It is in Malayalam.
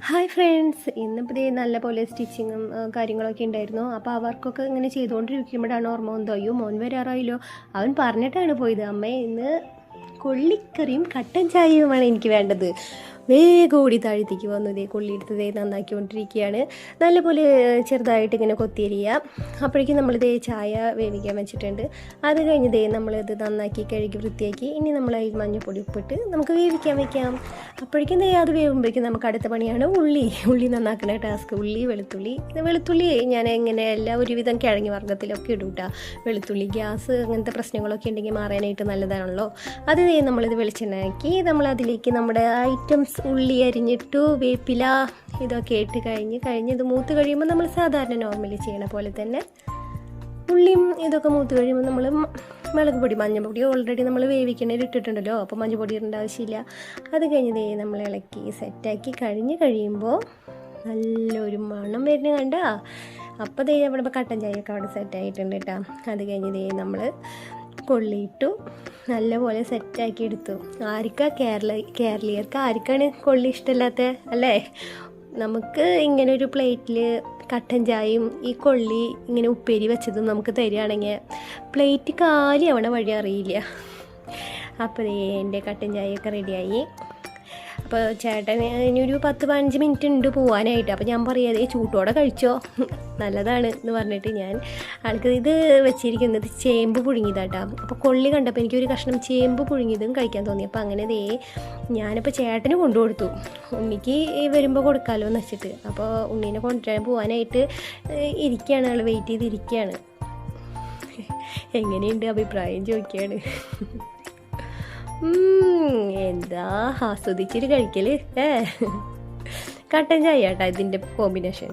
ഹായ് ഫ്രണ്ട്സ്, ഇന്നിപ്പോൾ ദേ നല്ല പോലെ സ്റ്റിച്ചിങ്ങും കാര്യങ്ങളൊക്കെ ഉണ്ടായിരുന്നു. അപ്പോൾ അവർക്കൊക്കെ ഇങ്ങനെ ചെയ്തുകൊണ്ടിരിക്കുമ്പോഴാണ് ഓർമ്മ വന്നത്, അയ്യോ മോൻ വരാറായില്ലോ. അവൻ പറഞ്ഞിട്ടാണ് പോയത്, അമ്മേ ഇന്ന് കൊള്ളിക്കറിയും കട്ടൻ ചായയുമാണ് എനിക്ക് വേണ്ടത്. വേഗം ഓടി താഴത്തേക്ക് വന്നു. ദേ കൊള്ളിയെടുത്ത് ദേ നന്നാക്കിക്കൊണ്ടിരിക്കുകയാണ്. നല്ലപോലെ ചെറുതായിട്ട് ഇങ്ങനെ കൊത്തിയരിയുക. അപ്പോഴേക്കും നമ്മളിതേ ചായ വേവിക്കാൻ വെച്ചിട്ടുണ്ട്. അത് കഴിഞ്ഞ് ദേ നമ്മളിത് നന്നാക്കി കഴുകി വൃത്തിയാക്കി ഇനി നമ്മൾ അതിൽ മഞ്ഞൾപ്പൊടി ഉപ്പിട്ട് നമുക്ക് വേവിക്കാൻ വെക്കാം. അപ്പോഴേക്കും ദേ അത് വേവുമ്പോഴേക്കും നമുക്ക് അടുത്ത പണിയാണ് ഉള്ളി നന്നാക്കുന്ന ടാസ്ക്. വെളുത്തുള്ളി ഞാൻ എങ്ങനെ ഒരുവിധം കിഴങ്ങി വർഗ്ഗത്തിലൊക്കെ ഇടും കേട്ടോ. വെളുത്തുള്ളി ഗ്യാസ് അങ്ങനത്തെ പ്രശ്നങ്ങളൊക്കെ ഉണ്ടെങ്കിൽ മാറാനായിട്ട് നല്ലതാണല്ലോ. അത് നമ്മളിത് വെളിച്ചെണ്ണയാക്കി നമ്മളതിലേക്ക് നമ്മുടെ ഐറ്റംസ് ഉള്ളി അരിഞ്ഞിട്ടു, വേപ്പില ഇതൊക്കെ ഇട്ട് കഴിഞ്ഞ് ഇത് മൂത്ത് കഴിയുമ്പോൾ നമ്മൾ സാധാരണ നോർമലി ചെയ്യണ പോലെ തന്നെ ഉള്ളിയും ഇതൊക്കെ മൂത്ത് കഴിയുമ്പോൾ നമ്മൾ മുളക് പൊടി മഞ്ഞൾപ്പൊടി ഓൾറെഡി നമ്മൾ വേവിക്കണേൽ ഇട്ടിട്ടുണ്ടല്ലോ, അപ്പോൾ മഞ്ഞൾപ്പൊടി ഇടേണ്ട ആവശ്യമില്ല. അത് കഴിഞ്ഞ് നമ്മൾ ഇളക്കി സെറ്റാക്കി കഴിയുമ്പോൾ നല്ലൊരു മണം വരുന്ന കണ്ടാ. അപ്പോൾ അവിടെ കട്ടൻ ചായയൊക്കെ അവിടെ സെറ്റായിട്ടുണ്ട് കേട്ടോ. അത് കഴിഞ്ഞ് നമ്മൾ കൊള്ളിയിട്ടു നല്ലപോലെ സെറ്റാക്കി എടുത്തു. കേരളീയർക്ക് ആർക്കാണ് കൊള്ളി ഇഷ്ടമില്ലാത്ത അല്ലേ? നമുക്ക് ഇങ്ങനെ ഒരു പ്ലേറ്റിൽ കട്ടൻ ചായയും ഈ കൊള്ളി ഇങ്ങനെ ഉപ്പേരി വെച്ചതും നമുക്ക് തരികയാണെങ്കിൽ പ്ലേറ്റ് കാലിയാവണ വഴി അറിയില്ല. അപ്പോൾ എൻ്റെ കട്ടൻ ചായയൊക്കെ റെഡിയായി. അപ്പോൾ ചേട്ടൻ ഇനിയൊരു 10-15 മിനിറ്റ് ഉണ്ട് പോകാനായിട്ട്. അപ്പോൾ ഞാൻ പറയാതെ ചൂട്ടോടെ കഴിച്ചോ, നല്ലതാണ് എന്ന് പറഞ്ഞിട്ട് ഞാൻ ആൾക്ക് ഇത് വെച്ചിരിക്കുന്നത് ചേമ്പ് പുഴുങ്ങിയതാട്ടോ. അപ്പോൾ കൊള്ളി കണ്ടപ്പോൾ എനിക്കൊരു കഷ്ണം ചേമ്പ് പുഴുങ്ങിയതും കഴിക്കാൻ തോന്നി. അപ്പോൾ അങ്ങനെ ഞാനിപ്പോൾ ചേട്ടന് കൊണ്ടുകൊടുത്തു, ഉണ്ണിക്ക് വരുമ്പോൾ കൊടുക്കാമല്ലോ എന്ന് വെച്ചിട്ട്. അപ്പോൾ ഉണ്ണീനെ കൊണ്ടുവരാൻ പോകാനായിട്ട് ഇരിക്കുകയാണ്, ആൾ വെയിറ്റ് ചെയ്തിരിക്കുകയാണ്. എങ്ങനെയുണ്ട് അഭിപ്രായം ചോദിക്കുകയാണ്. എന്താ ആസ്വദിച്ചിട്ട് കഴിക്കല്. കട്ടൻ ചായ കേട്ടോ ഇതിൻ്റെ കോമ്പിനേഷൻ.